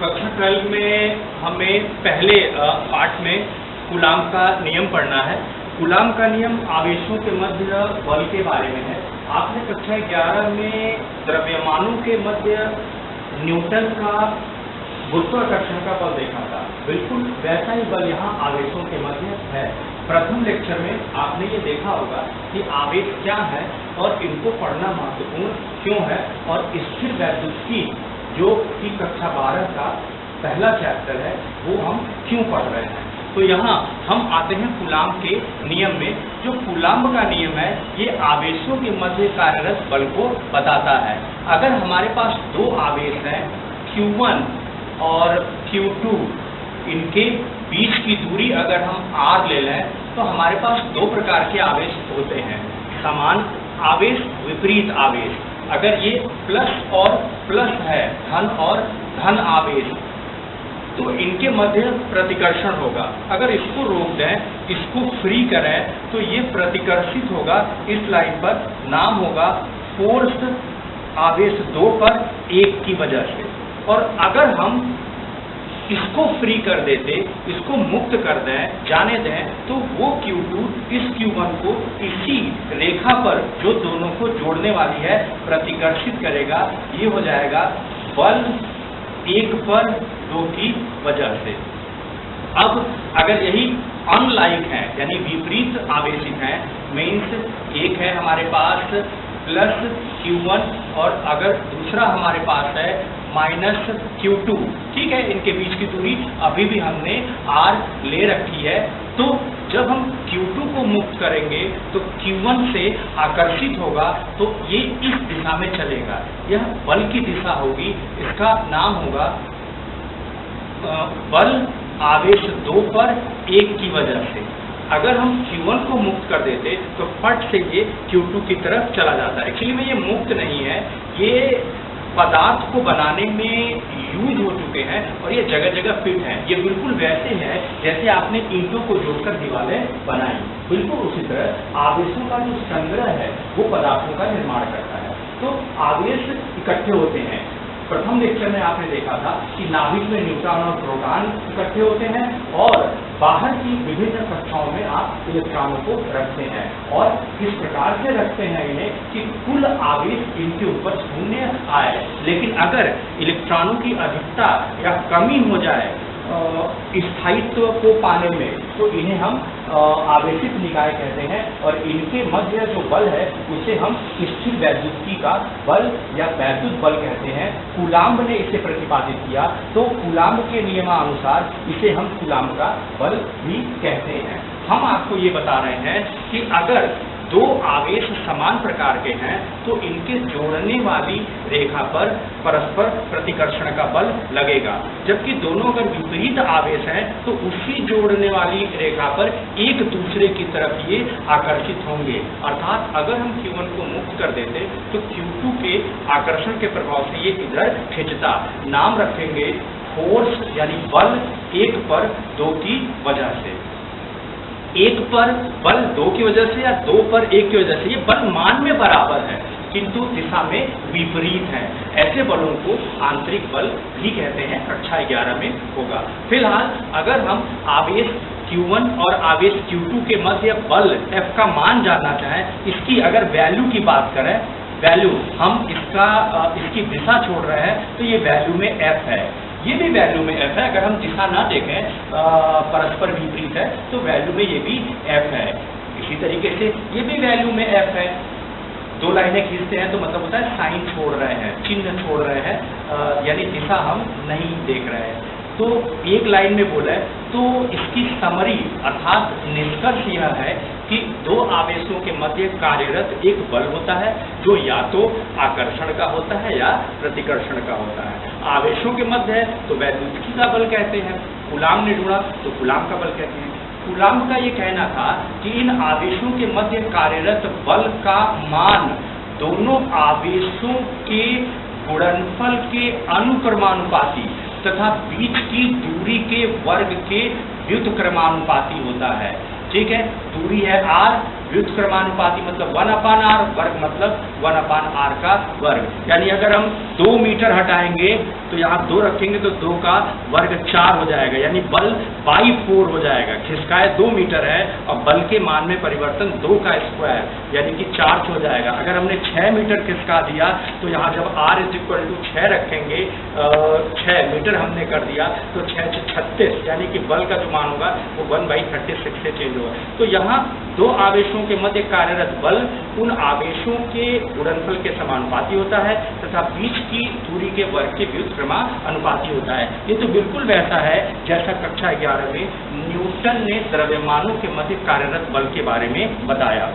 कक्षा 12 में हमें पहले पाठ में कूलाम का नियम पढ़ना है। कूलाम का नियम आवेशों के मध्य बल के बारे में है। आपने कक्षा 11 में द्रव्यमानों के मध्य न्यूटन का गुरुत्वाकर्षण का बल देखा था। बिल्कुल वैसा ही बल यहाँ आवेशों के मध्य है। प्रथम लेक्चर में आपने ये देखा होगा कि आवेश क्या है और इनको पढ़ना महत्वपूर्ण क्यों है, और स्थिर वैद्युतिकी जो कि कक्षा 12 का पहला चैप्टर है वो हम क्यों पढ़ रहे हैं। तो यहाँ हम आते हैं कूलाम के नियम में। जो कूलाम का नियम है ये आवेशों के मध्य कार्यरत बल को बताता है। अगर हमारे पास दो आवेश हैं Q1 और Q2, इनके बीच की दूरी अगर हम r ले लें तो हमारे पास दो प्रकार के आवेश होते हैं, समान आवेश, विपरीत आवेश। अगर ये प्लस और प्लस है, धन और धन आवेश, तो इनके मध्य प्रतिकर्षण होगा। अगर इसको रोक दें, इसको फ्री करें तो ये प्रतिकर्षित होगा। इस लाइन पर नाम होगा फोर्स आवेश 2 पर 1 की वजह से। और अगर हम इसको फ्री कर देते, इसको मुक्त कर दें, जाने दें, तो वो Q2 इस Q1 को इसी रेखा पर जो दोनों को जोड़ने वाली है प्रतिकर्षित करेगा। ये हो जाएगा बल 1 पर 2 की वजह से। अब अगर यही अनलाइक है यानी विपरीत आवेशित हैं, मीन्स एक है हमारे पास प्लस Q1 और अगर दूसरा हमारे पास है माइनस Q2, ठीक है, इनके बीच की दूरी अभी भी हमने r ले रखी है। तो जब हम Q2 को मुक्त करेंगे तो Q1 से आकर्षित होगा, तो ये इस दिशा में चलेगा। यह बल की दिशा होगी। इसका नाम होगा बल आवेश 2 पर 1 की वजह से। अगर हम Q1 को मुक्त कर देते तो फट से ये Q2 की तरफ चला जाता है। एक्चुअली में ये मुक्त नहीं है, ये पदार्थ को बनाने में यूज हो चुके हैं और ये जगह जगह फिट हैं। ये बिल्कुल वैसे हैं जैसे आपने ईंटों को जोड़कर दीवारें बनाई। बिल्कुल उसी तरह आवेशों का जो संग्रह है वो पदार्थों का निर्माण करता है। तो आवेश इकट्ठे होते हैं। प्रथम लेक्चर में आपने देखा था कि नाभिक में न्यूट्रॉन और प्रोटॉन इकट्ठे होते हैं और बाहर की विभिन्न कक्षाओं में आप इलेक्ट्रॉनों को रखते हैं। और किस प्रकार से रखते हैं इन्हें कि कुल आवेश इनके ऊपर शून्य आए। लेकिन अगर इलेक्ट्रॉनों की अधिकता या कमी हो जाए स्थायित्व को पाने में, तो इन्हें हम आवेशित निकाय कहते हैं। और इनके मध्य जो बल है उसे हम स्थिर वैद्युतिकी का बल या वैद्युत बल कहते हैं। कूलाम्ब ने इसे प्रतिपादित किया, तो कूलाम्ब के नियमानुसार इसे हम कूलाम्ब का बल भी कहते हैं। हम आपको ये बता रहे हैं कि अगर दो आवेश समान प्रकार के हैं तो इनके जोड़ने वाली रेखा पर परस्पर प्रतिकर्षण का बल लगेगा। जबकि दोनों अगर विपरीत आवेश हैं तो उसी जोड़ने वाली रेखा पर एक दूसरे की तरफ ये आकर्षित होंगे। अर्थात अगर हम Q1 को मुक्त कर देते तो Q2 के आकर्षण के प्रभाव से ये इधर खिंचता। नाम रखेंगे फोर्स यानी बल 1 पर 2 की वजह से। 1 पर बल 2 की वजह से या 2 पर 1 की वजह से ये बल मान में बराबर है किंतु दिशा में विपरीत है। ऐसे बलों को आंतरिक बल भी कहते हैं। कक्षा 11 में होगा। फिलहाल अगर हम आवेश Q1 और आवेश Q2 के मध्य बल F का मान जानना चाहें, इसकी अगर वैल्यू की बात करें, वैल्यू हम इसकी दिशा छोड़ रहे हैं तो ये वैल्यू में F है, ये भी वैल्यू में F है। अगर हम दिशा ना देखें, परस्पर विपरीत है, तो वैल्यू में ये भी F है। इसी तरीके से ये भी वैल्यू में F है। दो लाइनें खींचते हैं तो मतलब होता है साइन छोड़ रहे हैं, चिन्ह छोड़ रहे हैं, यानी दिशा हम नहीं देख रहे हैं। तो एक लाइन में बोला है तो इसकी समरी अर्थात निष्कर्ष यह है कि दो आवेशों के मध्य कार्यरत एक बल होता है जो या तो आकर्षण का होता है या प्रतिकर्षण का होता है। आवेशों के मध्य है तो वैद्युतिकी का बल कहते हैं। कूलाम ने ढूंढा तो कूलाम का बल कहते हैं। कूलाम का ये कहना था कि इन आवेशों के मध्य कार्यरत बल का मान दोनों आवेशों के गुणनफल के अनुक्रमानुपाती तथा बीच की दूरी के वर्ग के व्युत्क्रमानुपाती होता है। ठीक है, दूरी है r, व्युत्क्रमानुपाती मतलब 1/r, वर्ग मतलब 1/r का वर्ग। यानी अगर हम 2 मीटर हटाएंगे तो यहाँ 2 रखेंगे तो 2 का वर्ग 4 हो जाएगा, यानी बल बाई 4 हो जाएगा। खिसकाए 2 मीटर है और बल के मान में परिवर्तन 2 का स्क्वायर यानी कि 4 हो जाएगा। अगर हमने 6 मीटर खिसका दिया तो यहाँ जब r = 6 रखेंगे, 6 मीटर हमने कर दिया तो 6 से 36 यानी कि बल का जो मान होगा वो 1/36 से चेंज होगा। तो यहाँ 2 आवेशों के मध्य कार्यरत बल उन आवेशों के गुणनफल के समानुपाती होता है तथा बीच की दूरी के वर्ग के व्युत्क्रमानुपाती होता है। ये तो बिल्कुल वैसा है जैसा कक्षा 11 में न्यूटन ने द्रव्यमानों के मध्य कार्यरत बल के बारे में बताया।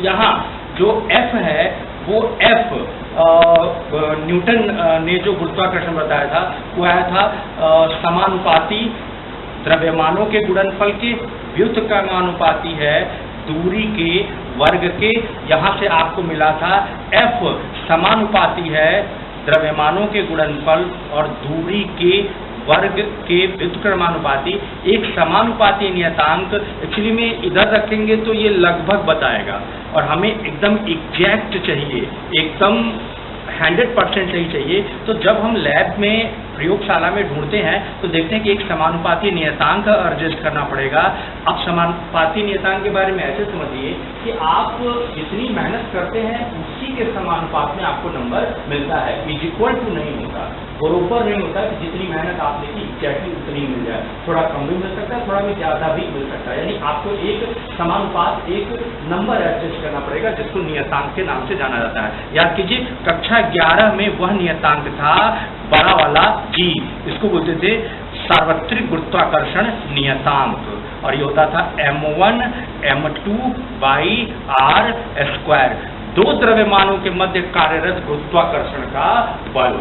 यहाँ जो F है वो F न्यूटन ने जो गुरुत्वाकर्षण बताया था वो आया था समानुपाती द्रव्यमानों के गुणनफल के व्युत्क्रमानुपाती है दूरी के वर्ग के। यहाँ से आपको मिला था F समानुपाती है द्रव्यमानों के गुणनफल और दूरी के वर्ग के व्युत्क्रमानुपाती। एक समानुपाती नियतांक एक्चुअली में इधर रखेंगे तो ये लगभग बताएगा और हमें एकदम एग्जैक्ट चाहिए, एकदम 100% सही चाहिए। तो जब हम लैब में प्रयोगशाला में ढूंढते हैं तो देखते हैं कि एक समानुपाती नियतांक एडजस्ट करना पड़ेगा। अब समानुपाती नियतांक के बारे में ऐसे समझिए कि आप जितनी मेहनत करते हैं उसी के समानुपात में आपको नंबर मिलता है। = नहीं होता, बराबर नहीं होता कि जितनी मेहनत आपने की एग्जैक्टली उतनी ही मिल जाए। थोड़ा कम भी मिल सकता है, थोड़ा भी ज़्यादा भी मिल सकता है। यानी आपको एक समानुपात, एक नंबर एडजस्ट करना पड़ेगा जिसको नियतांक के नाम से जाना जाता है। याद कीजिए कक्षा 11 में वह नियतांक था बड़ा वाला G, इसको बोलते थे सार्वत्रिक गुरुत्वाकर्षण नियतांक और ये होता था m1 m2/r², 2 द्रव्यमानों के मध्य कार्यरत गुरुत्वाकर्षण का बल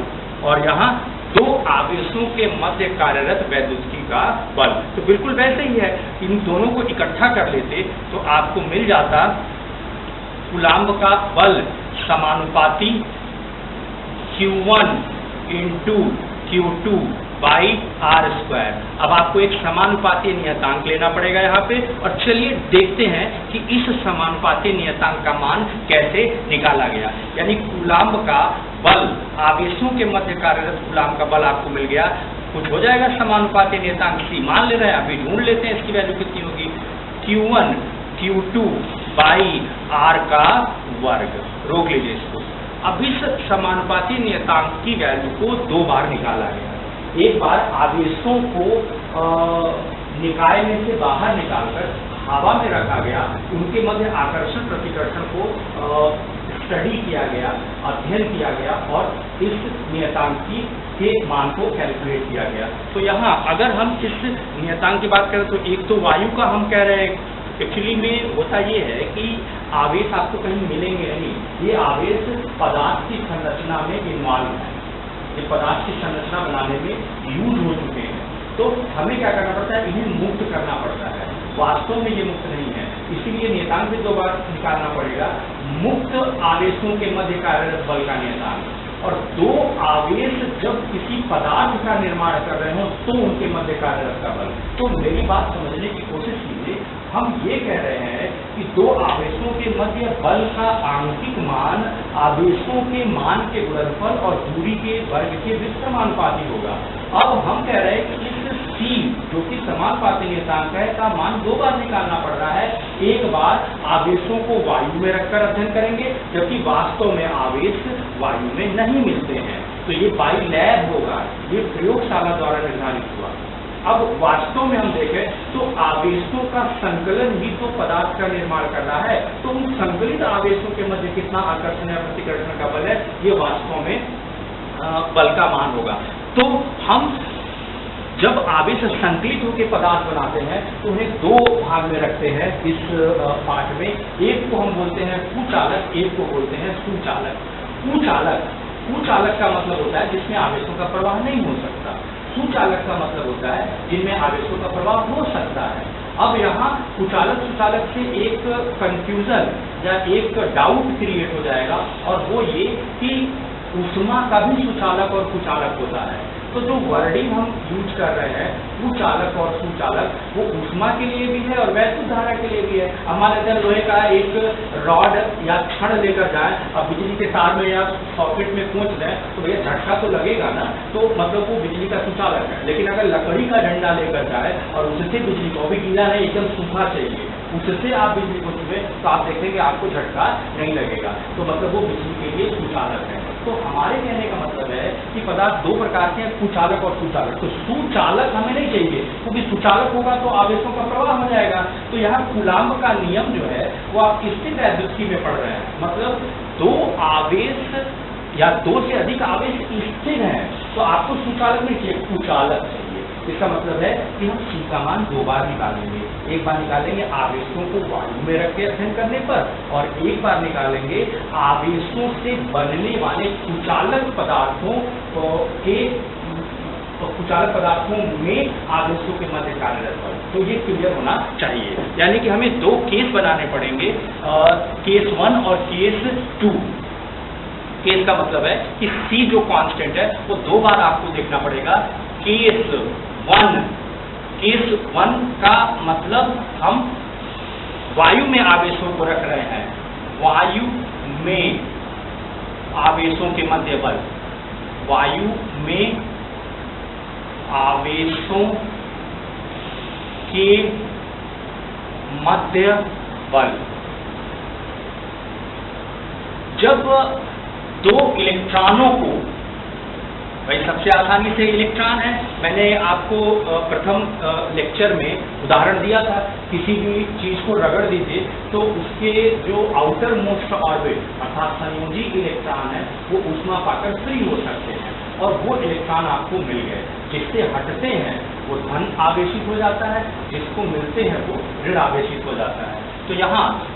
और यहाँ 2 आवेशों के मध्य कार्यरत वैद्युतिकी का बल। तो बिल्कुल वैसे ही है, इन दोनों को इकट्ठा कर लेते तो आपको मिल जाता कूलाम्ब का बल समानुपाती Q1 × Q2/r²। अब आपको एक समानुपाती नियतांक लेना पड़ेगा यहाँ पे और चलिए देखते हैं कि इस समानुपाती नियतांक का मान कैसे निकाला गया। यानी कूलाम्ब का बल, आवेशों के मध्य कार्यरत कूलाम्ब का बल आपको मिल गया। कुछ हो जाएगा समानुपाती नियतांक C मान ले रहे हैं, अभी ढूंढ लेते हैं इसकी वैल्यू कितनी होगी। Q1 Q2/r का वर्ग, रोक लीजिए इसको। अब इस समानुपाती नियतांक की वैल्यू को 2 बार निकाला गया। एक बार आवेशों को निकाय में से बाहर निकालकर हवा में रखा गया, उनके मध्य आकर्षण प्रतिकर्षण को स्टडी किया गया, अध्ययन किया गया और इस नियतांक के मान को कैलकुलेट किया गया। तो यहाँ अगर हम इस नियतांक की बात करें तो एक तो वायु का हम कह रहे हैं। एक्चुअली में होता ये है कि आवेश आपको कहीं मिलेंगे नहीं, ये आवेश पदार्थ की संरचना में इन्वॉल्व है, ये पदार्थ की संरचना बनाने में यूज हो चुके हैं। तो हमें क्या करना पड़ता है, इन्हें मुक्त करना पड़ता है। वास्तव में ये मुक्त नहीं है, इसीलिए नियतांक भी 2 बार निकालना पड़ेगा। मुक्त आवेशों के मध्य कार्यरत बल का नियतांक और 2 आवेश जब किसी पदार्थ का निर्माण कर रहे हो तो उनके मध्य कार्यरत का बल। तो मेरी बात समझने की कोशिश कीजिए, हम ये कह रहे हैं कि 2 आवेशों के मध्य बल का आंशिक मान आवेशों के मान के गुणनफल और दूरी के वर्ग के व्युत्क्रमानुपाती होगा। अब हम कह रहे हैं कि इस C जो कि समानुपाती नियतांक है का मान 2 बार निकालना पड़ रहा है। एक बार आवेशों को वायु में रखकर अध्ययन करेंगे, जबकि वास्तव में आवेश वायु में नहीं मिलते हैं। तो ये बाई लैब होगा, ये प्रयोगशाला द्वारा निर्धारित हुआ। अब वास्तव में हम देखें तो आवेशों का संकलन ही तो पदार्थ का निर्माण कर रहा है। तो उन संकलित आवेशों के मध्य कितना आकर्षण या प्रतिकर्षण का बल है, ये वास्तव में बल का मान होगा। तो हम जब आवेश संकलित होकर पदार्थ बनाते हैं तो उन्हें 2 भाग में रखते हैं इस पाठ में। एक को हम बोलते हैं कुचालक, एक को बोलते हैं सुचालक। कुचालक का मतलब होता है जिसमें आवेशों का प्रवाह नहीं हो सकता। सुचालक का मतलब होता है जिनमें आवेशों का प्रवाह हो सकता है। अब यहाँ कुचालक सुचालक से एक कंफ्यूजन या एक डाउट क्रिएट हो जाएगा और वो ये कि ऊष्मा का भी सुचालक और कुचालक होता है। तो जो वर्डिंग हम यूज कर रहे हैं कुचालक और सुचालक, वो ऊष्मा के लिए भी है और वैद्युत धारा के लिए भी है। हमारे अंदर लोहे का एक रॉड या छड़ लेकर जाए, अब बिजली के तार में या सॉकेट में पहुंच जाए तो भैया झटका तो लगेगा ना, तो मतलब वो बिजली का सुचालक है। लेकिन अगर लकड़ी का डंडा लेकर जाए और उससे बिजली को, भी गीला नहीं एकदम सूखा चाहिए, उससे आप बिजली को छुए तो आप देखेंगे आपको झटका नहीं लगेगा, तो मतलब वो बिजली के लिए सुचालक है। तो हमारे कहने का मतलब है कि पदार्थ दो प्रकार के हैं, कुचालक और सुचालक। तो सुचालक हमें नहीं चाहिए, क्योंकि सुचालक होगा तो आवेशों का प्रवाह हो जाएगा। तो यहाँ कूलाम्ब का नियम जो है वो आप स्थिर वैद्युतिकी में पढ़ रहे हैं, मतलब दो आवेश या दो से अधिक आवेश स्थिर हैं, तो आपको सुचालक नहीं चाहिए, कुचालक चाहिए। इसका मतलब है कि हम C का मान दो बार निकालेंगे, एक बार निकालेंगे आवेशों को वायु में रख के अध्ययन करने पर, और एक बार निकालेंगे आवेशों से बनने वाले कुचालक पदार्थों के कुचालक पदार्थों में आवेशों के मध्य कार्यरत बल। तो ये क्लियर होना चाहिए, यानी कि हमें दो केस बनाने पड़ेंगे, केस 1 और केस 2। केस का मतलब है कि C जो कांस्टेंट है वो दो बार आपको देखना पड़ेगा। केस 1 का मतलब हम वायु में आवेशों को रख रहे हैं, वायु में आवेशों के मध्य बल, वायु में आवेशों के मध्य बल। जब दो इलेक्ट्रॉनों को, भाई सबसे आसानी से इलेक्ट्रॉन है, मैंने आपको प्रथम लेक्चर में उदाहरण दिया था, किसी भी चीज को रगड़ दीजिए तो उसके जो आउटर मोस्ट ऑर्बिट अर्थात संयोजी इलेक्ट्रॉन है वो ऊष्मा पाकर फ्री हो सकते हैं, और वो इलेक्ट्रॉन आपको मिल गए। जिससे हटते हैं वो धन आवेशित हो जाता है, जिसको मिलते हैं वो ऋण आवेशित हो जाता है। तो यहाँ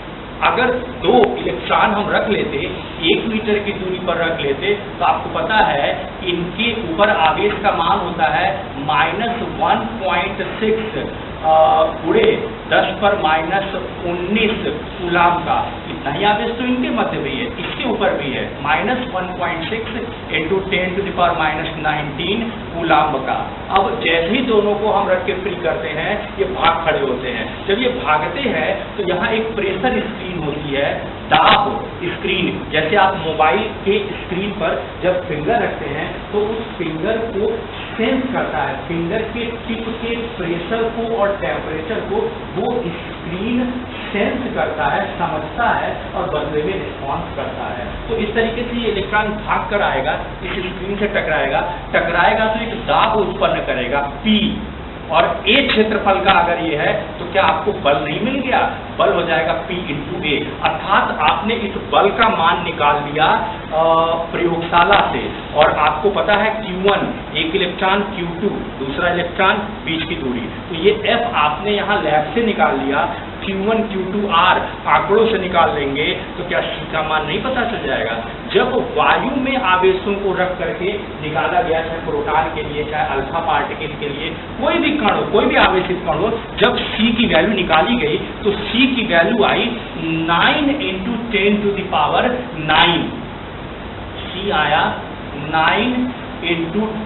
अगर दो इलेक्ट्रॉन हम रख लेते, 1 मीटर की दूरी पर रख लेते, तो आपको पता है इनके ऊपर आवेश का मान होता है -1.6 गुणे 10⁻⁻19 कूलाम का। इतना ही आवेश तो इनके मध्य भी है, इसके ऊपर भी है, -1.6 × 10⁻⁻19 कूलाम का। अब जैसे ही दोनों को हम रख के फ्री करते हैं ये भाग खड़े होते हैं। जब ये भागते हैं तो यहाँ एक प्रेशर स्क्रीन होती है, दाब स्क्रीन, जैसे आप मोबाइल के स्क्रीन पर जब फिंगर रखते हैं तो उस फिंगर को सेंस करता है, फिंगर के टिप के प्रेशर को और टेम्परेचर को वो स्क्रीन सेंस करता है, समझता है और बदले में रिस्पॉन्स करता है। तो इस तरीके से ये इलेक्ट्रॉन भाग कर आएगा, इस स्क्रीन से टकराएगा तो एक दाब उत्पन्न करेगा P, और A क्षेत्रफल का अगर ये है तो क्या आपको बल नहीं मिल गया, बल हो जाएगा P × A। अर्थात आपने इस बल का मान निकाल लिया प्रयोगशाला से, और आपको पता है Q1 एक इलेक्ट्रॉन, Q2 दूसरा इलेक्ट्रॉन, बीच की दूरी, तो ये F आपने यहाँ लैब से निकाल लिया। Q1 Q2 R आंकड़ों से निकाल लेंगे तो क्या C का मान नहीं पता चल जाएगा। जब वायु में आवेशों को रख करके निकाला गया, चाहे प्रोटॉन के लिए चाहे अल्फा पार्टिकल के लिए, कोई भी कण हो, कोई भी आवेशित कण हो, जब C की वैल्यू निकाली गई तो C की वैल्यू आई 9 × 10⁹। C आया 9 ×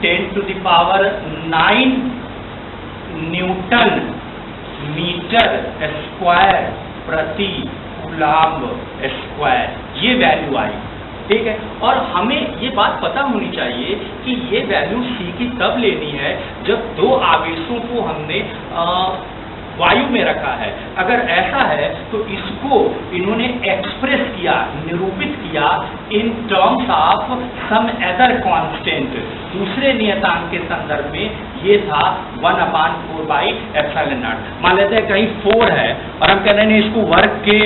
10⁹ न्यूटन मीटर स्क्वायर प्रति कूलाम्ब स्क्वायर, ये वैल्यू आई। ठीक है, और हमें ये बात पता होनी चाहिए कि ये वैल्यू C की तब लेनी है जब दो आवेशों को हमने वायु में रखा है। अगर ऐसा है तो इसको इन्होंने एक्सप्रेस किया, निरूपित किया in terms of some other constant, दूसरे नियतांक के संदर्भ में। ये था 1/4/ε0। मान लेते हैं कहीं 4 है और हम कह रहे हैं इसको वर्ग के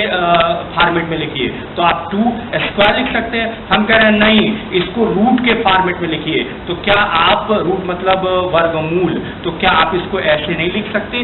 फॉर्मेट में लिखिए, तो आप 2² लिख सकते हैं। हम कह रहे हैं नहीं, इसको रूट के फॉर्मेट में लिखिए, तो क्या आप रूट मतलब वर्गमूल, तो क्या आप इसको ऐसे नहीं लिख सकते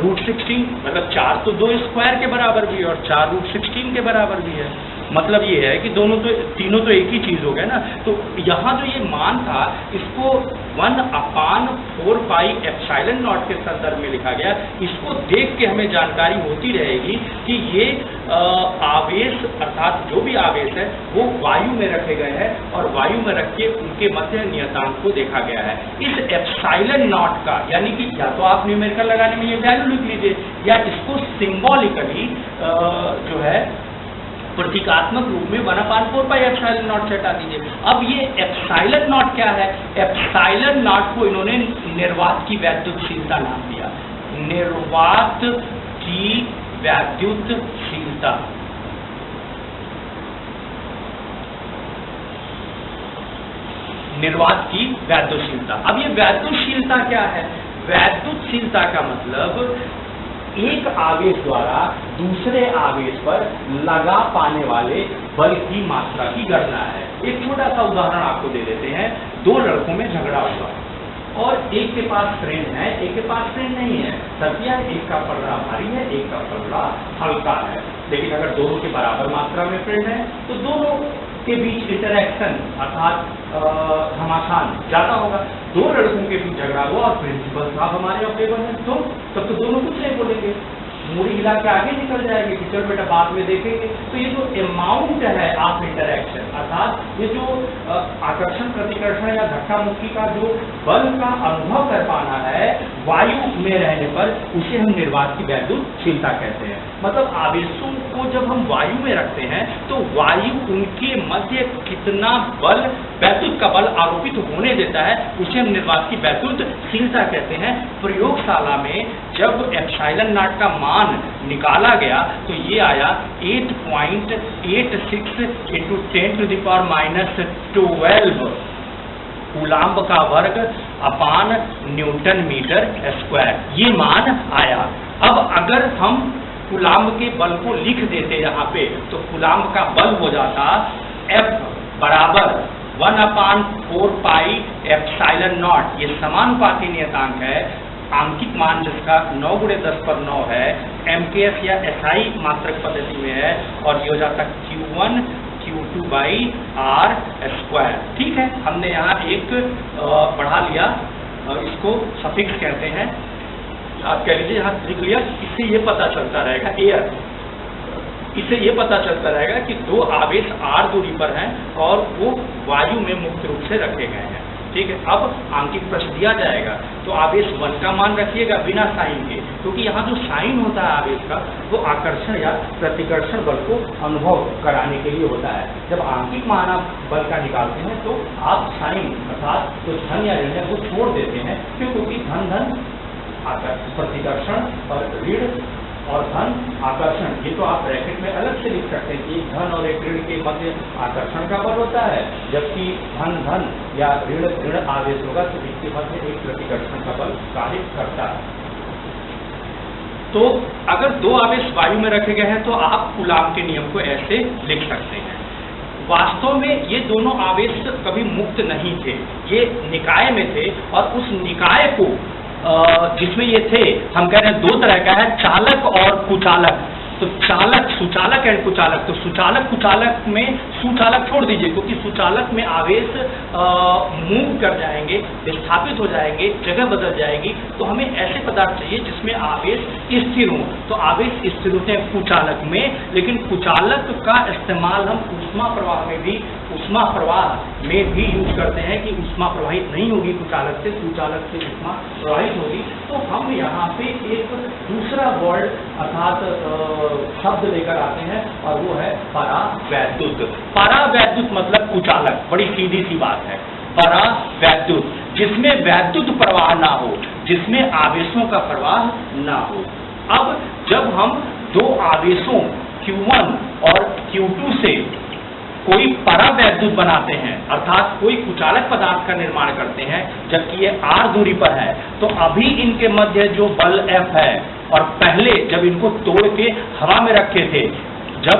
√16, मतलब 4 तो 2 स्क्वायर के बराबर भी है और 4 √16 के बराबर भी है। मतलब ये है कि तीनों तो एक ही चीज हो गया ना। तो यहाँ जो ये मान था इसको 1/4πε0 के संदर्भ में लिखा गया। इसको देख के हमें जानकारी होती रहेगी कि ये आवेश अर्थात जो भी आवेश है वो वायु में रखे गए हैं और वायु में रख के उनके मध्य नियतांक को देखा गया है। इस ε0 का यानी कि या तो आप न्यूमेरिकल लगाने में ये वैल्यू लिख लीजिए या इसको सिंबॉलिकली जो है प्रतीकात्मक रूप में 1/4πε0 से हटा दीजिए। अब ये ε0 क्या है? ε0 को इन्होंने निर्वात की वैद्युतशीलता नाम दिया। निर्वात की वैद्युतशीलता, निर्वात की वैद्युतशीलता। अब ये वैद्युतशीलता क्या है? वैद्युतशीलता का मतलब एक आवेश द्वारा दूसरे आवेश पर लगा पाने वाले बल की मात्रा की गणना है। एक छोटा सा उदाहरण आपको दे देते हैं। दो लड़कों में झगड़ा हुआ और एक के पास फ्रेंड है, एक के पास फ्रेंड नहीं है। सत्या एक का पलड़ा भारी है, एक का पलड़ा हल्का है। लेकिन अगर दोनों के बराबर मात्रा में फ्रेंड है तो दोनों के बीच इंटरेक्शन अर्थात घमासान ज्यादा होगा। दो लड़कों के बीच झगड़ा हुआ और प्रिंसिपल साहब हमारे अफेवर हैं, तो तब तो दोनों कुछ नहीं बोलेंगे, मूड़ी हिला के आगे निकल जाएंगे कि चल बेटा बाद में देखेंगे। तो ये जो अमाउंट है ऑफ इंटरेक्शन अर्थात ये जो आकर्षण प्रतिकर्षण या धक्का मुक्की का जो बल का अनुभव कर पाना है वायु में रहने पर, उसे हम निर्वात की वैद्युतशीलता कहते हैं। मतलब आवेशों को जब हम वायु में रखते हैं तो वायु उनके मध्य कितना बल, वैद्युत का बल आरोपित होने देता है, उसे हम निर्वात की वैद्युतशीलता कहते हैं। प्रयोगशाला में जब ε0 का मान निकाला गया तो ये आया 8.86 × 10⁻⁻12 कूलाम्ब का वर्ग अपान न्यूटन मीटर स्क्वायर, ये मान आया। अब अगर हम कूलाम्ब के बल को लिख देते यहाँ पे तो कूलाम्ब का बल हो जाता F बराबर 1/4πε0। ये समानुपाती नियतांक है। आंकिक मान जिसका 9 × 10⁻9 है, MKS या SI मात्रक पद्धति में है और ये हो जाता Q1 Q2/R²। ठीक है, हमने यहाँ एक बढ़ा लिया, इसको सफिक्स कहते हैं। आप कह लीजिए यहाँ लिख लिया। इससे ये पता चलता रहेगा एयर, इससे ये पता चलता रहेगा कि दो आवेश r दूरी पर हैं और वो वायु में मुक्त रूप से रखे गए हैं। ठीक है, अब आंकिक प्रश्न दिया जाएगा तो आवेश 1 का मान रखिएगा बिना साइन के, क्योंकि यहाँ जो साइन होता है आवेश का वो आकर्षण या प्रतिकर्षण बल को अनुभव कराने के लिए होता है। जब आंकिक मान आप बल का निकालते हैं तो आप साइन अर्थात तो धन या ऋण को छोड़ देते हैं, क्योंकि धन धन प्रतिकर्षण और ऋण और धन आकर्षण, ये तो आप ब्रैकेट में अलग से लिख सकते हैं कि एक धन और एक ऋण के मध्य आकर्षण का बल होता है, जबकि धन धन या ऋण ऋण आवेश होगा तो इसके मध्य एक प्रतिकर्षण का बल कार्य करता है। तो अगर दो आवेश वायु में रखे गए हैं तो आप कूलाम्ब के नियम को ऐसे लिख सकते हैं। वास्तव में ये दोनों आवेश कभी मुक्त नहीं थे, ये निकाय में थे और उस निकाय को जिसमें ये थे, हम कह रहे हैं दो तरह का है, चालक और कुचालक। तो चालक, सुचालक एंड कुचालक। तो सुचालक कुचालक में सुचालक छोड़ दीजिए, क्योंकि सुचालक में आवेश मूव कर जाएंगे, विस्थापित हो जाएंगे, जगह बदल जाएगी। तो हमें ऐसे पदार्थ चाहिए जिसमें आवेश स्थिर हो। तो आवेश स्थिर होते हैं कुचालक में, लेकिन कुचालक का इस्तेमाल हम ऊष्मा प्रवाह में भी यूज करते हैं कि ऊष्मा प्रवाहित नहीं होगी कुचालक से, सुचालक से ऊष्मा प्रवाहित होगी। तो हम यहाँ पे एक दूसरा वर्ड अर्थात शब्द लेकर आते हैं और वो है परावैद्युत। परावैद्युत मतलब कुचालक, बड़ी सीधी सी बात है। परावैद्युत जिसमें वैद्युत प्रवाह ना हो, जिसमें आवेशों का प्रवाह ना हो। अब जब हम दो आवेशों Q1 और Q2 से कोई परावैद्युत बनाते हैं अर्थात कोई कुचालक पदार्थ का निर्माण करते हैं जबकि ये r दूरी पर है, तो अभी इनके मध्य जो बल F है और पहले जब इनको तोड़ के हवा में रखे थे, जब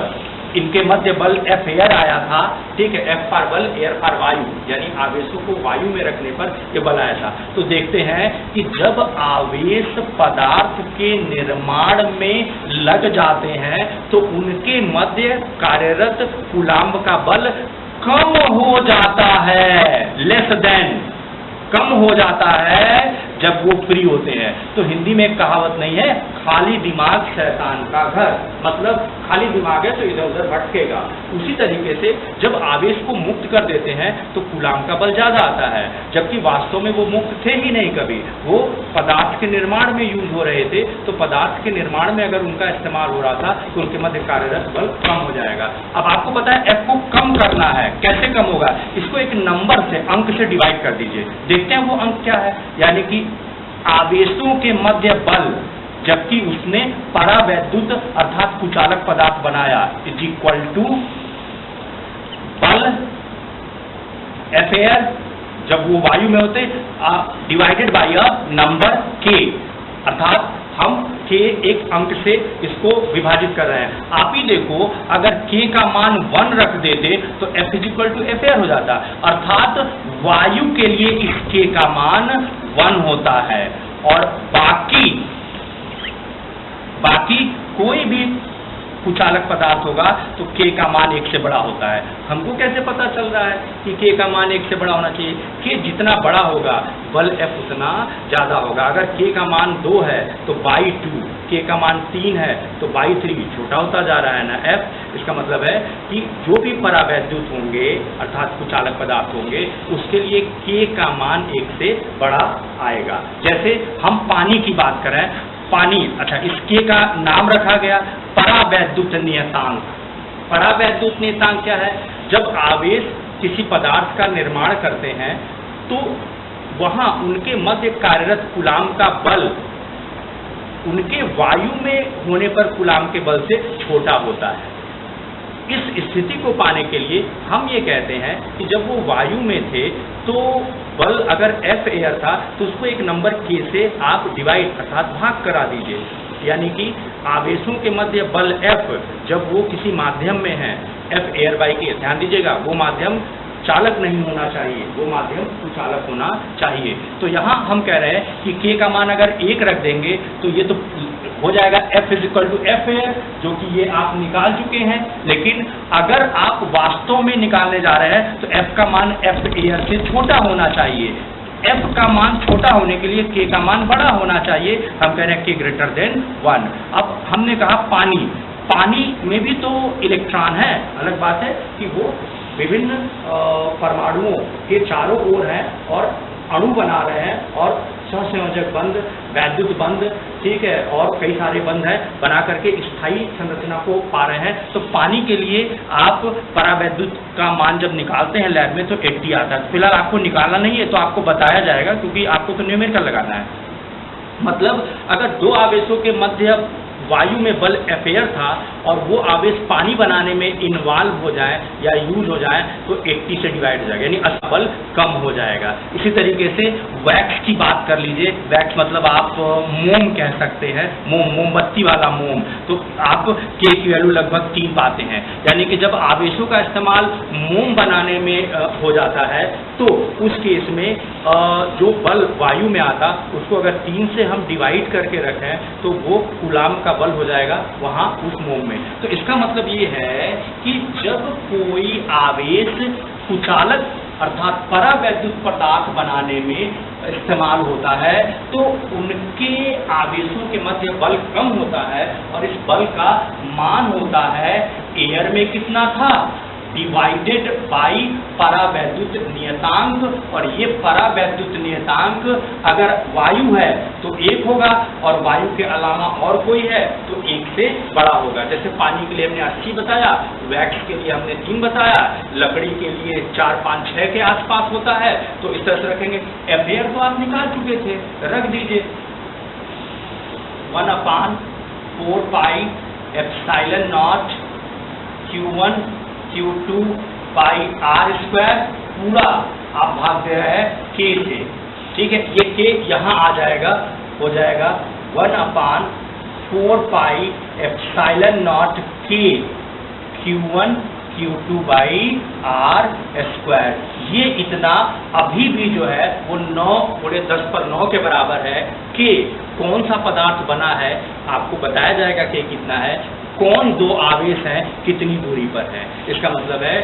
इनके मध्य बल F एयर आया था, ठीक है, F पर बल एयर पर वायु, यानी आवेशों को वायु में रखने पर ये बल आया था। तो देखते हैं कि जब आवेश पदार्थ के निर्माण में लग जाते हैं तो उनके मध्य कार्यरत कूलाम्ब का बल कम हो जाता है, लेस देन। कम हो जाता है जब वो फ्री होते हैं। तो हिंदी में एक कहावत नहीं है, खाली दिमाग शैतान का घर, मतलब खाली दिमाग है तो इधर उधर भटकेगा। उसी तरीके से जब आवेश को मुक्त कर देते हैं तो कूलाम का बल ज्यादा आता है, जबकि वास्तव में वो मुक्त थे ही नहीं कभी, वो पदार्थ के निर्माण में यूज हो रहे थे। तो पदार्थ के निर्माण में अगर उनका इस्तेमाल हो रहा था तो उनके मध्य कार्यरत बल कम हो जाएगा। अब आपको पता है F को कम करना है, कैसे कम होगा? इसको एक नंबर से, अंक से डिवाइड कर दीजिए, देखते हैं वो अंक क्या है। यानी कि आवेशों के मध्य बल जबकि उसने परावैद्युत अर्थात कुचालक पदार्थ बनाया इज इक्वल टू बल F एयर जब वो वायु में होते divided by a number K, अर्थात हम K एक अंक से इसको विभाजित कर रहे हैं। आप ही देखो, अगर K का मान 1 रख देते तो F is equal to F air हो जाता, अर्थात वायु के लिए इस K का मान 1 होता है और बाकी कोई भी कुचालक पदार्थ होगा तो K का मान 1 से बड़ा होता है। हमको कैसे पता चल रहा है कि K का मान 1 से बड़ा होना चाहिए? K जितना बड़ा होगा बल F उतना ज्यादा होगा। अगर K का मान 2 है तो बाई 2, K का मान 3 है तो बाई 3, छोटा होता जा रहा है ना F। इसका मतलब है कि जो भी परावैद्युत होंगे अर्थात कुचालक पदार्थ होंगे उसके लिए K का मान 1 से बड़ा आएगा। जैसे हम पानी की बात करें, पानी, अच्छा इस K का नाम रखा गया परावैद्युत नियतांक। परावैद्युत नियतांक क्या है? जब आवेश किसी पदार्थ का निर्माण करते हैं तो वहां उनके मध्य कार्यरत कूलाम का बल उनके वायु में होने पर कूलाम के बल से छोटा होता है। इस स्थिति को पाने के लिए हम ये कहते हैं कि जब वो वायु में थे तो बल अगर F एयर था तो उसको एक नंबर K से आप डिवाइड अर्थात भाग करा दीजिए। यानी कि आवेशों के मध्य बल F जब वो किसी माध्यम में है, F एयर बाई K, ध्यान दीजिएगा वो माध्यम चालक नहीं होना चाहिए, वो माध्यम कुचालक होना चाहिए। तो यहाँ हम कह रहे हैं कि K का मान अगर 1 रख देंगे तो ये तो हो जाएगा F is equal to F air, जो कि ये आप निकाल चुके हैं। लेकिन अगर आप वास्तव में निकालने जा रहे हैं तो F का मान F एयर से छोटा होना चाहिए। F का मान छोटा होने के लिए K का मान बड़ा होना चाहिए। हम कह रहे हैं K ग्रेटर देन 1। अब हमने कहा पानी में भी तो इलेक्ट्रॉन है, अलग बात है कि वो विभिन्न परमाणुओं के चारों ओर हैं और अणु बना रहे हैं और सहसंयोजक बंध, वैद्युत बंध, ठीक है, और कई सारे बंध हैं बना करके स्थायी संरचना को पा रहे हैं। तो पानी के लिए आप परावैद्युत का मान जब निकालते हैं लैब में तो 80 आता है। फिलहाल आपको निकालना नहीं है तो आपको बताया जाएगा क्योंकि आपको तो न्यूमेरिकल लगाना है। मतलब अगर दो आवेशों के मध्य वायु में बल F एयर था और वो आवेश पानी बनाने में इन्वॉल्व हो जाए या यूज हो जाए तो 80 से डिवाइड हो जाएगा, यानी असर बल कम हो जाएगा। इसी तरीके से वैक्स की बात कर लीजिए। वैक्स मतलब आप मोम कह सकते हैं, मोमबत्ती वाला मोम। तो आप K की वैल्यू लगभग 3 पाते हैं। यानी कि जब आवेशों का इस्तेमाल मोम बनाने में हो जाता है तो उस केस में जो बल वायु में आता उसको अगर 3 से हम डिवाइड करके रखें तो वो कूलाम का बल हो जाएगा वहां उस मोम में। तो इसका मतलब ये है कि जब कोई आवेश कुचालक अर्थात परावैद्युत पदार्थ बनाने में इस्तेमाल होता है तो उनके आवेशों के मध्य बल कम होता है और इस बल का मान होता है एयर में कितना था डिवाइडेड बाई परावैद्युत नियतांक। और ये परावैद्युत नियतांक अगर वायु है तो 1 होगा और वायु के अलावा और कोई है तो 1 से बड़ा होगा। जैसे पानी के लिए हमने 80 बताया, वैक्स के लिए हमने 3 बताया, लकड़ी के लिए 4, 5, 6 के आसपास होता है। तो इस तरह से रखेंगे। F एयर तो आप निकाल चुके थे, रख दीजिए 1/4 pi epsilon not Q1 Q2 by R square, पूरा आप भाग दे रहे हैं K से, ठीक है। ये K यहाँ आ जाएगा, हो जाएगा 1/4 pi epsilon not K Q1 Q2 by R square. ये इतना अभी भी जो है वो 9×10⁹ के बराबर है। K कौन सा पदार्थ बना है आपको बताया जाएगा K कितना है, कौन दो आवेश हैं कितनी दूरी पर है। इसका मतलब है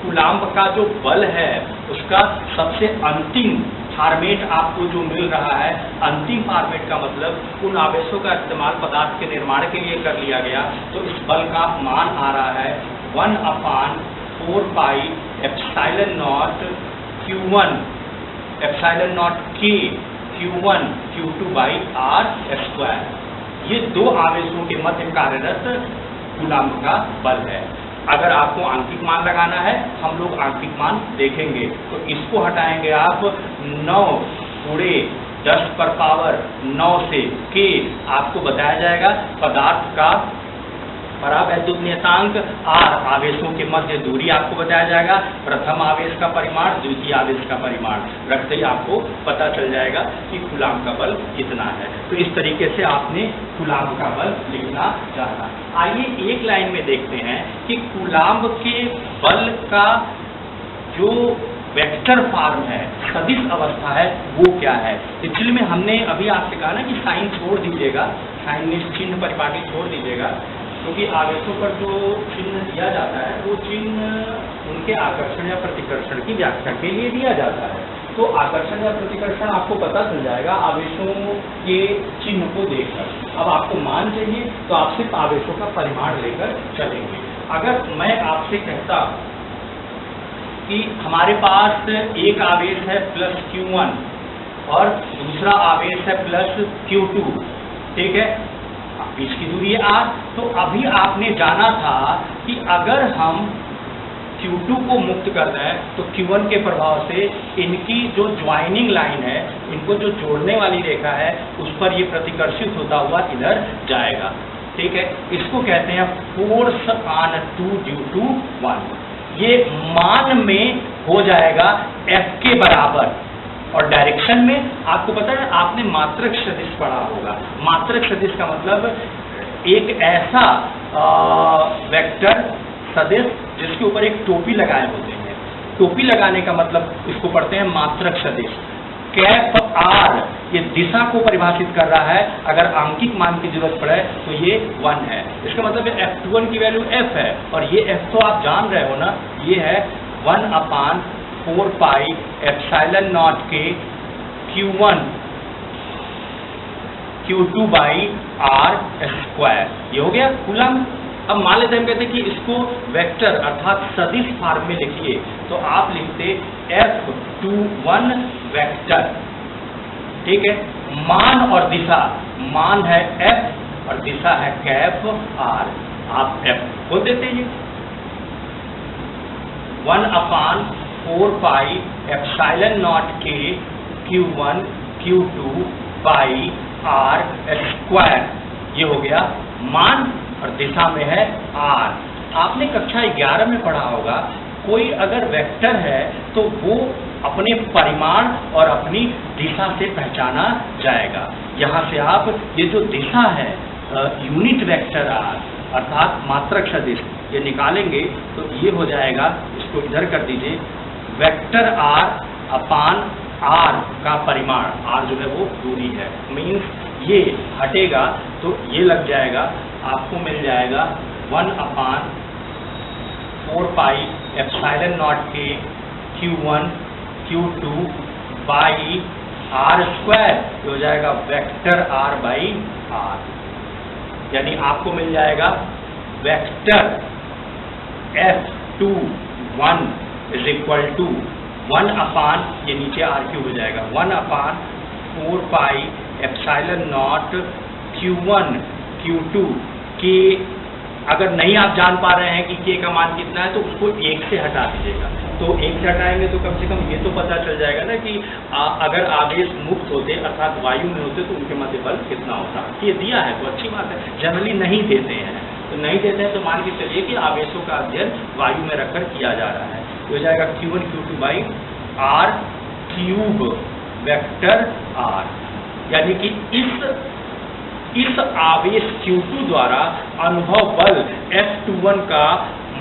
कूलाम्ब का जो बल है उसका सबसे अंतिम फॉर्मेट आपको जो मिल रहा है, अंतिम फॉर्मेट का मतलब उन आवेशों का इस्तेमाल पदार्थ के निर्माण के लिए कर लिया गया, तो इस बल का मान आ रहा है 1/4 pi epsilon not Q1 epsilon not K Q1 Q2 by R square. ये दो आवेशों के मध्य कार्यरत कूलम्ब का बल है। अगर आपको आंतरिक मान लगाना है, हम लोग आंतरिक मान देखेंगे, तो इसको हटाएंगे आप 9 गुणे 10⁻9 से के आपको बताया जाएगा पदार्थ का परावैद्युत नियतांक R, आवेशों के मध्य दूरी आपको बताया जाएगा, प्रथम आवेश का परिमाण, द्वितीय आवेश का परिमाण रखते ही आपको पता चल जाएगा कि कूलम्ब का बल कितना है। तो इस तरीके से आपने कूलम्ब का बल लिखना जाना। आइए एक लाइन में देखते हैं कि कूलम्ब के बल का जो वेक्टर फॉर्म है, सदिश अवस्था है, वो क्या है। एक्चुअली में हमने अभी आपसे कहा ना कि साइन छोड़ दीजिएगा, साइन में चिन्ह परिपाटी छोड़ दीजिएगा, क्योंकि आवेशों पर जो चिन्ह दिया जाता है वो चिन्ह उनके आकर्षण या प्रतिकर्षण की व्याख्या के लिए दिया जाता है। तो आकर्षण या प्रतिकर्षण आपको पता चल जाएगा आवेशों के चिन्ह को देखकर। अब आपको मान चाहिए तो आप सिर्फ आवेशों का परिमाण लेकर चलेंगे। अगर मैं आपसे कहता कि हमारे पास एक आवेश है प्लस Q1 और दूसरा आवेश है प्लस Q2, ठीक है, बीच की दूरी है R, तो अभी आपने जाना था कि अगर हम Q2 को मुक्त कर दें तो Q1 के प्रभाव से इनकी जो ज्वाइनिंग लाइन है, इनको जो जोड़ने वाली रेखा है, उस पर ये प्रतिकर्षित होता हुआ इधर जाएगा, ठीक है। इसको कहते हैं फोर्स ऑन 2 ड्यू टू 1। ये मान में हो जाएगा F के बराबर, और डायरेक्शन में आपको पता है, आपने मात्रक सदिश पढ़ा होगा। मात्रक सदिश का मतलब एक ऐसा वेक्टर सदिश जिसके ऊपर एक टोपी लगाए होते हैं। टोपी लगाने का मतलब इसको पढ़ते हैं मात्रक सदिश। कैप R ये दिशा को परिभाषित कर रहा है। अगर आंकिक मान की जरूरत पड़े तो ये 1 है। इसका मतलब F21 की वैल्यू F है, और ये F तो आप जान रहे हो ना, ये है 1/4 पाई एप्सिलॉन नॉट के Q1 Q2 by R square. ये हो गया कूलम्ब। अब मान लेते हैं, हम कहते हैं कि इसको वेक्टर अर्थात सदिश फॉर्म में लिखिए, तो आप लिखते F21 वेक्टर, ठीक है। मान और दिशा, मान है F और दिशा है कैप R, आप F बोल देते हैं। 1/4 पाई एप्सिलॉन नॉट के Q1 Q2 by R square. ये हो गया मान, और दिशा में है R। आपने कक्षा 11 में पढ़ा होगा, कोई अगर वेक्टर है तो वो अपने परिमाण और अपनी दिशा से पहचाना जाएगा। यहाँ से आप ये जो दिशा है यूनिट वेक्टर R अर्थात मात्रक सदिश, ये निकालेंगे तो ये हो जाएगा, इसको इधर कर दीजिए, वेक्टर R अपान R का परिमाण, R जो है वो दूरी है, मीन्स ये हटेगा तो ये लग जाएगा, आपको मिल जाएगा 1/4 पाई एप्सिलॉन नॉट के Q1 Q2 by R square. हो जाएगा वेक्टर R बाई R, यानी आपको मिल जाएगा vector F21 is equal to 1/, ये नीचे R³ हो जाएगा, 1/4 pi epsilon not Q1 Q2 के। अगर नहीं आप जान पा रहे हैं कि K का मान कितना है तो उसको 1 से हटा दीजिएगा। तो 1 से हटाएंगे तो कम से कम ये तो पता चल जाएगा ना कि अगर आवेश मुक्त होते अर्थात वायु में होते तो उनके मध्य बल कितना होता। ये दिया है तो अच्छी बात है, जनरली नहीं देते हैं, तो नहीं देते हैं तो मान के चलिए कि आवेशों का अध्ययन वायु में रखकर किया जा रहा है। तो हो जाएगा Q1 Q2 by R³ vector R, यानी कि इस आवेश Q2 द्वारा अनुभव बल F21 का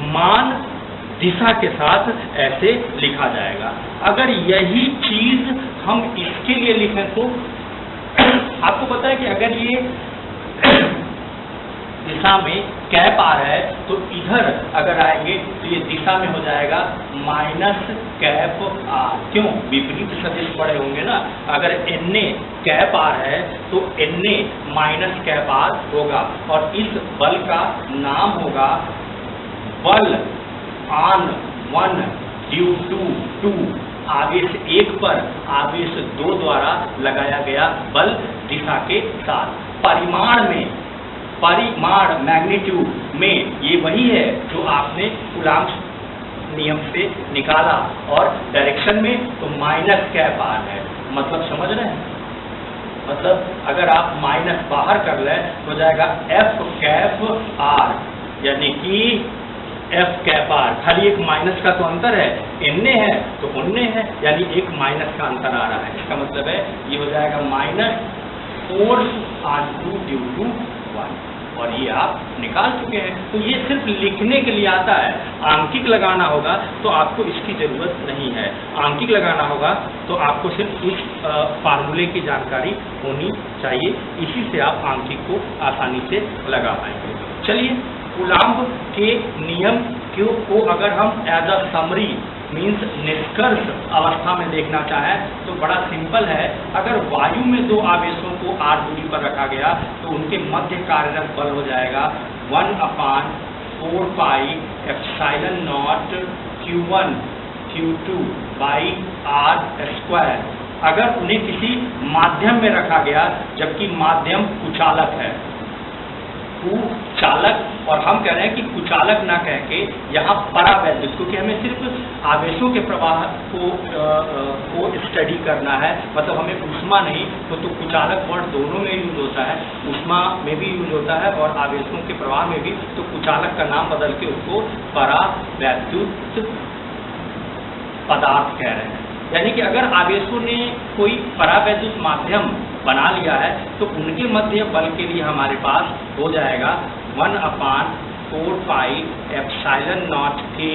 मान दिशा के साथ ऐसे लिखा जाएगा। अगर यही चीज हम इसके लिए लिखें तो आपको पता है कि अगर ये दिशा में कैप आर है तो इधर अगर आएंगे तो ये दिशा में हो जाएगा माइनस कैप आर। क्यों? विपरीत सदिश पड़े होंगे ना। अगर एन कैप आर है तो एन माइनस कैप आर होगा और इस बल का नाम होगा बल on one due to two, आवेश 1 पर आवेश 2 द्वारा लगाया गया बल दिशा के साथ। परिमाण मैग्नीट्यूड में ये वही है जो आपने कूलाम्ब नियम से निकाला और डायरेक्शन में तो माइनस कैप आर है। मतलब समझ रहे हैं? मतलब अगर आप माइनस बाहर कर लें तो जाएगा एफ कैप आर, यानी कि एफ कैप आर। खाली एक माइनस का तो अंतर है, एन है तो उन्ने है, यानी एक माइनस का अंतर आ रहा है। इसका मतलब है ये हो जाएगा minus force on two due to 1 और ये आप निकाल चुके हैं। तो ये सिर्फ लिखने के लिए आता है, आंकिक लगाना होगा तो आपको इसकी जरूरत नहीं है। आंकिक लगाना होगा तो आपको सिर्फ इस फार्मूले की जानकारी होनी चाहिए, इसी से आप आंकिक को आसानी से लगा पाएंगे। चलिए, कूलाम्ब के नियम को अगर हम एज अ समरी मीन्स निष्कर्ष अवस्था में देखना चाहें तो बड़ा सिंपल है। अगर वायु में 2 आवेशों को r दूरी पर रखा गया तो उनके मध्य कार्यरत बल हो जाएगा 1/4 pi epsilon not Q1 Q2 by r²। अगर उन्हें किसी माध्यम में रखा गया जबकि माध्यम कुचालक है, कुचालक, और हम कह रहे हैं कि कुचालक ना कह के यहाँ परावैद्युत, क्योंकि हमें सिर्फ आवेशों के प्रवाह को स्टडी करना है, मतलब हमें ऊष्मा नहीं तो कुचालक वर्ड दोनों में यूज होता है, ऊष्मा में भी यूज होता है और आवेशों के प्रवाह में भी। तो कुचालक का नाम बदल के उसको परावैद्युत पदार्थ कह रहे हैं। यानी कि अगर आवेशों ने कोई परावैद्युत माध्यम बना लिया है तो उनके मध्य बल के लिए हमारे पास हो जाएगा 1/4 पाई एप्सिलॉन नॉट के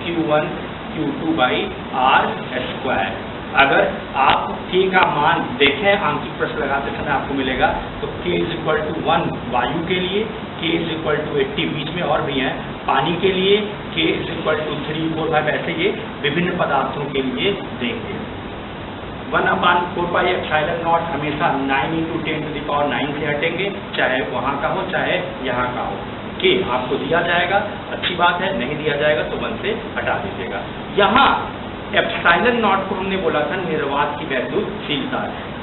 Q1 Q2 बाई r²। अगर आप k का मान देखें आंकिक प्रश्न लगाते समय आपको मिलेगा तो k = 1 वायु के लिए, k = 80, बीच में और भी हैं, पानी के लिए k = 3, 4, 5, ऐसे ये विभिन्न पदार्थों के लिए देंगे। 1/4 पाई एप्सिलॉन नॉट हमेशा 9 × 10⁹ से हटेंगे, चाहे वहाँ का हो चाहे यहाँ का हो। k आपको दिया जाएगा, अच्छी बात है, नहीं दिया जाएगा तो 1 से हटा दीजिएगा। यहाँ एप्सिलॉन नॉट को हमने बोला था निर्वात की वैद्युतशीलता।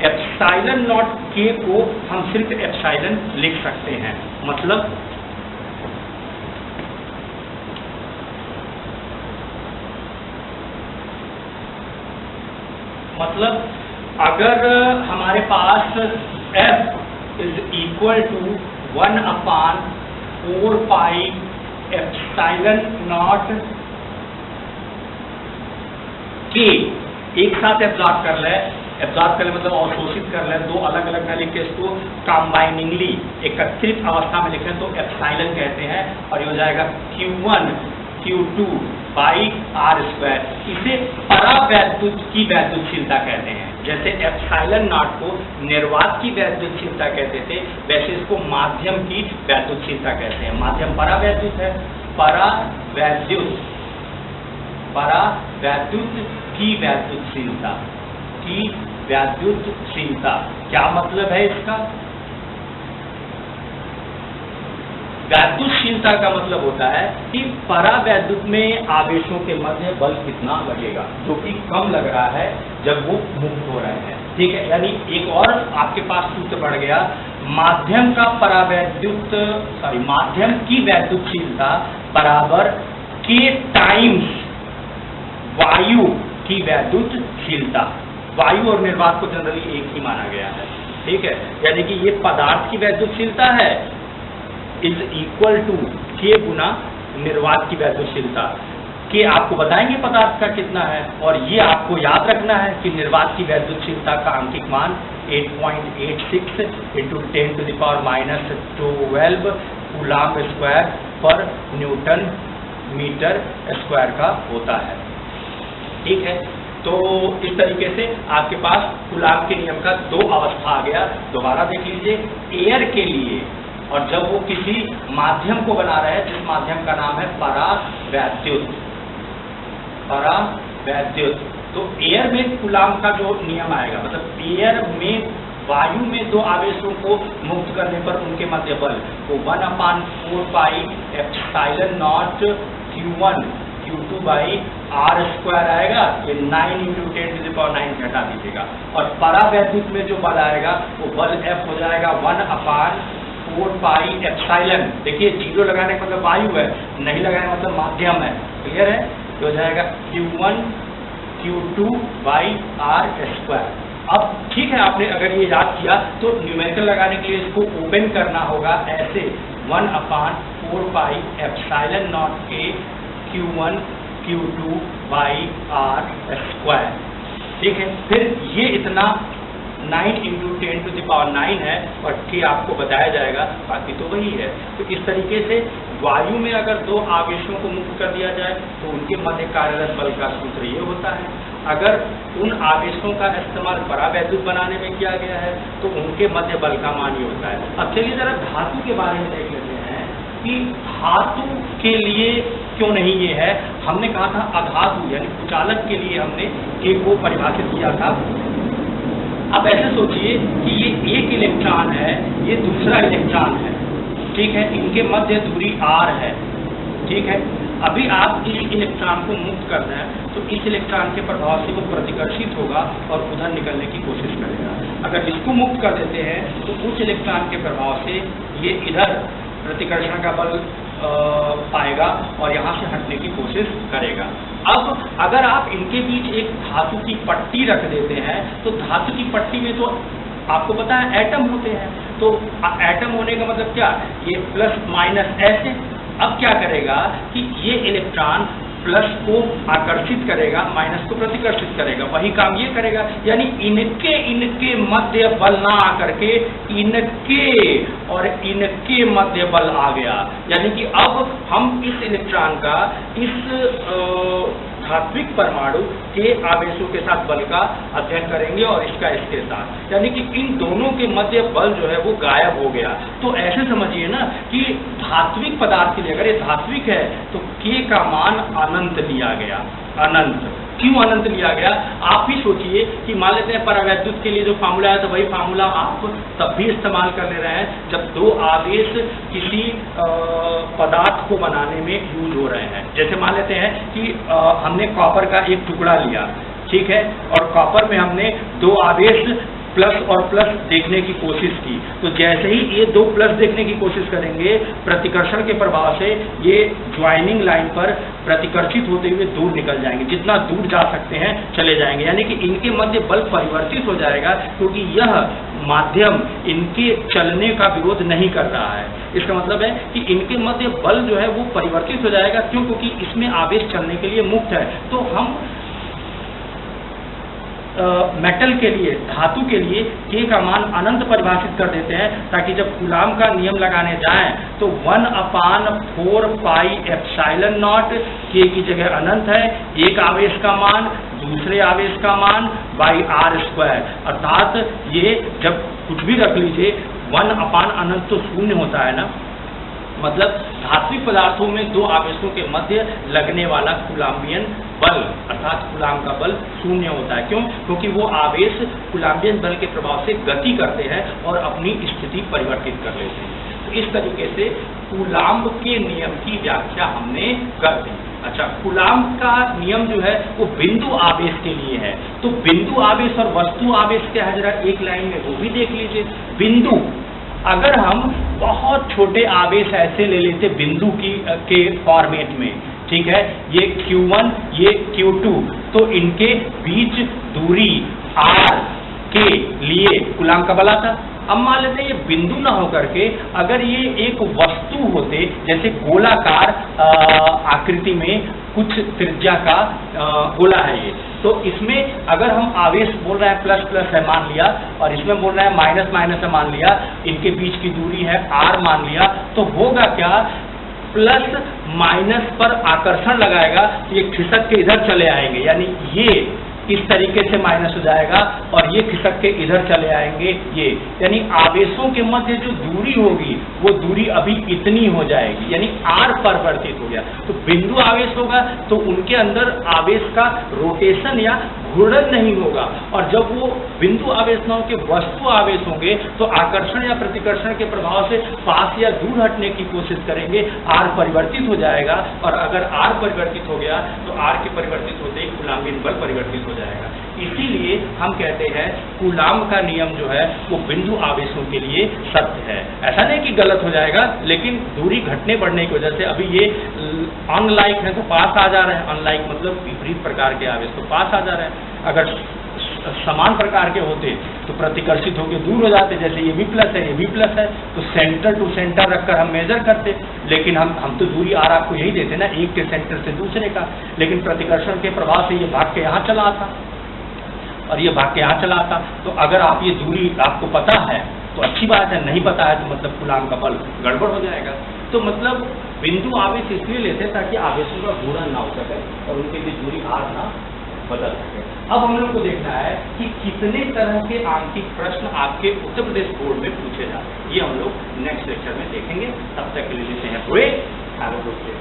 एप्सिलॉन नॉट k को हम सिर्फ एप्सिलॉन लिख सकते हैं। मतलब अगर हमारे पास F = 1/4 pi epsilon not k एक साथ एब्जॉर्ब कर ले, मतलब अवशोषित कर ले, 2 अलग अलग न लिखे, इसको कंबाइनिंगली एकत्रित अवस्था में लिखें तो एप्सिलॉन कहते हैं और ये हो जाएगा Q1 Q2 बाई r²। इसे परावैद्युत की वैद्युतशीलता कहते हैं। जैसे एप्सिलॉन नॉट को निर्वात की वैद्युतशीलता कहते थे, वैसे इसको माध्यम की वैद्युतशीलता कहते हैं। माध्यम परावैद्युत है, परावैद्युत की वैद्युतशीलता क्या मतलब है इसका? वैद्युतशीलता का मतलब होता है कि परावैद्युत में आवेशों के मध्य बल कितना लगेगा, जो कि कम लग रहा है जब वो मुक्त हो रहे हैं। ठीक है, यानी एक और आपके पास सूत्र बढ़ गया, माध्यम की वैद्युतशीलता बराबर k टाइम्स वायु की वैद्युतशीलता। वायु और निर्वात को जनरली एक ही माना गया है। ठीक है, यानी कि ये पदार्थ की वैद्युतशीलता है = k गुना निर्वात की वैद्युतशीलता। के आपको बताएंगे पदार्थ का कितना है, और ये आपको याद रखना है कि निर्वात की वैद्युतशीलता का आंकिक मान 8.86 × 10⁻12 कूलाम्ब/न्यूटन/मीटर² का होता है। ठीक है, तो इस तरीके से आपके पास कूलाम्ब के नियम का 2 अवस्था आ गया। दोबारा देख लीजिए, एयर के लिए और जब वो किसी माध्यम को बना रहे हैं जिस माध्यम का नाम है परावैद्युत। परावैद्युत, तो एयर में कूलाम का जो नियम आएगा, मतलब एयर में, वायु में दो आवेशों को मुक्त करने पर उनके मध्य बल वो 1/4 pi epsilon not Q1 Q2 by R² आएगा। ये 9 × 10⁹ हटा दीजिएगा, और परावैद्युत में जो बल आएगा वो बल F हो जाएगा 1/4 पाई एप्सिलॉन। देखिए 0 लगाने का मतलब वायु है, नहीं लगाने का मतलब माध्यम है। क्लियर है? तो हो जाएगा Q1 Q2 बाई R²। अब ठीक है, आपने अगर ये याद किया तो न्यूमेरिकल लगाने के लिए इसको ओपन करना होगा ऐसे 1/4 पाई एप्सिलॉन नॉट के Q1 Q2 बाई R²। ठीक है, फिर ये इतना 9 × 10⁹ है, और ठीक आपको बताया जाएगा, बाकी तो वही है। तो इस तरीके से वायु में अगर दो आवेशों को मुक्त कर दिया जाए तो उनके मध्य कार्यरत बल का सूत्र ये होता है। अगर उन आवेशों का इस्तेमाल परावैद्युत बनाने में किया गया है तो उनके मध्य बल का मान ये होता है। अब चलिए जरा धातु के बारे में देख लेते हैं कि धातु के लिए क्यों नहीं ये है। हमने कहा था अधातु यानी कुचालक के लिए हमने एक को परिभाषित किया था। अब ऐसे सोचिए कि ये एक इलेक्ट्रॉन है, ये दूसरा इलेक्ट्रॉन है, ठीक है, इनके मध्य दूरी r है। ठीक है, अभी आप इस इलेक्ट्रॉन को मुक्त करना है तो इस इलेक्ट्रॉन के प्रभाव से वो प्रतिकर्षित होगा और उधर निकलने की कोशिश करेगा। अगर इसको मुक्त कर देते हैं तो उस इलेक्ट्रॉन के प्रभाव से ये इधर प्रतिकर्षण का बल पाएगा और यहाँ से हटने की कोशिश करेगा। अब अगर आप इनके बीच एक धातु की पट्टी रख देते हैं तो धातु की पट्टी में तो आपको पता है एटम होते हैं, तो एटम होने का मतलब क्या, ये प्लस माइनस ऐसे। अब क्या करेगा कि ये इलेक्ट्रॉन प्लस को आकर्षित करेगा, माइनस को प्रतिकर्षित करेगा, वही काम ये करेगा। यानी इनके मध्य बल ना आकर के इनके और इनके मध्य बल आ गया। यानी कि अब हम इस इलेक्ट्रॉन का इस धात्विक परमाणु के आवेशों के साथ बल का अध्ययन करेंगे और इसका इसके साथ, यानी कि इन दोनों के मध्य बल जो है वो गायब हो गया। तो ऐसे समझिए ना कि धात्विक पदार्थ के लिए अगर ये धात्विक है तो K का मान अनंत लिया गया। अनंत क्यों अनंत लिया गया? आप ही सोचिए कि मान लेते हैं परावैद्युत के लिए जो फार्मूला है तो वही फार्मूला आप तब भी इस्तेमाल कर ले रहे हैं जब दो आवेश किसी पदार्थ को बनाने में यूज हो रहे हैं। जैसे मान लेते हैं कि हमने कॉपर का एक टुकड़ा लिया, ठीक है, और कॉपर में हमने दो आवेश प्लस और प्लस देखने की कोशिश की, तो जैसे ही ये दो प्लस देखने की कोशिश करेंगे प्रतिकर्षण के प्रभाव से ये ज्वाइनिंग लाइन पर प्रतिकर्षित होते हुए दूर निकल जाएंगे, जितना दूर जा सकते हैं चले जाएंगे। यानी कि इनके मध्य बल परिवर्तित हो जाएगा क्योंकि यह माध्यम इनके चलने का विरोध नहीं कर रहा है। इसका मतलब है कि इनके मध्य बल जो है वो परिवर्तित हो जाएगा। क्यों? क्योंकि इसमें आवेश चलने के लिए मुक्त है। तो हम मेटल के लिए, धातु के लिए K का मान अनंत परिभाषित कर देते हैं ताकि जब कूलाम का नियम लगाने जाएं तो 1/4 पाई एप्सिलॉन नॉट, K की जगह अनंत है, एक आवेश का मान दूसरे आवेश का मान बाई R², अर्थात ये जब कुछ भी रख लीजिए 1/अनंत तो शून्य होता है ना, मतलब धात्विक पदार्थों में दो आवेशों के मध्य लगने वाला कूलाम्बियन बल अर्थात कूलाम का बल शून्य होता है। क्यों? क्योंकि वो आवेश कूलाम्बियन बल के प्रभाव से गति करते हैं और अपनी स्थिति परिवर्तित कर लेते हैं। तो इस तरीके से कूलाम्ब के नियम की व्याख्या हमने कर दी। अच्छा, कूलाम का नियम जो है वो बिंदु आवेश के लिए है। तो बिंदु आवेश और वस्तु आवेश क्या है जरा एक लाइन में वो भी देख लीजिए। बिंदु, अगर हम बहुत छोटे आवेश ऐसे ले लेते बिंदु के फॉर्मेट में, ठीक है, ये Q1 ये Q2, तो इनके बीच दूरी R के लिए कूलाम का बल आता। अब मान लेते हैं ये बिंदु ना होकर के अगर ये एक वस्तु होते, जैसे गोलाकार आकृति में कुछ त्रिज्या का गोला है ये, तो इसमें अगर हम आवेश बोल रहे हैं प्लस प्लस है मान लिया और इसमें बोल रहे हैं माइनस माइनस है मान लिया, इनके बीच की दूरी है R मान लिया, तो होगा क्या, प्लस माइनस पर आकर्षण लगाएगा, ये खिसक के इधर चले आएंगे। यानी ये इस तरीके से माइनस हो जाएगा और ये खिसक के इधर चले आएंगे ये, यानी आवेशों के मध्य जो दूरी होगी वो दूरी अभी इतनी हो जाएगी, यानी r परिवर्तित हो गया। तो बिंदु आवेश होगा तो उनके अंदर आवेश का रोटेशन या घूर्णन नहीं होगा, और जब वो बिंदु आवेश न के वस्तु आवेश होंगे तो आकर्षण या प्रतिकर्षण के प्रभाव से पास या दूर हटने की कोशिश करेंगे, r परिवर्तित हो जाएगा, और अगर r परिवर्तित हो गया तो r के परिवर्तित होते ही कूलाम्बिन बल परिवर्तित हो जाएगा। इसीलिए हम कहते हैं कूलाम्ब का नियम जो है वो बिंदु आवेशों के लिए सत्य है। ऐसा नहीं कि गलत हो जाएगा, लेकिन दूरी घटने बढ़ने की वजह से अभी ये अनलाइक है तो पास आ जा रहे हैं, अनलाइक मतलब विपरीत प्रकार के आवेश तो पास आ जा रहे हैं। अगर समान प्रकार के होते तो प्रतिकर्षित होकर दूर हो जाते, जैसे ये भी प्लस है ये भी प्लस है, तो सेंटर टू सेंटर रखकर हम मेजर करते, लेकिन हम तो दूरी आर आपको यही देते ना, एक के सेंटर से दूसरे का, लेकिन प्रतिकर्षण के प्रभाव से ये भाग के यहाँ चला आता और ये भाग के यहाँ चला आता। तो अगर आप ये दूरी आपको पता है तो अच्छी बात है, नहीं पता है तो मतलब कूलाम्ब का बल गड़बड़ हो जाएगा। तो मतलब बिंदु आवेश इसलिए लेते ताकि आवेशों का घूर्णन ना हो सके और उनके बीच दूरी आर ना बदल सके। अब हम लोग को देखना है कि कितने तरह के आंकिक प्रश्न आपके उत्तर प्रदेश बोर्ड में पूछे जाते हैं, ये हम लोग नेक्स्ट लेक्चर में देखेंगे। तब तक के लिए लेते हैं break. Have a good day.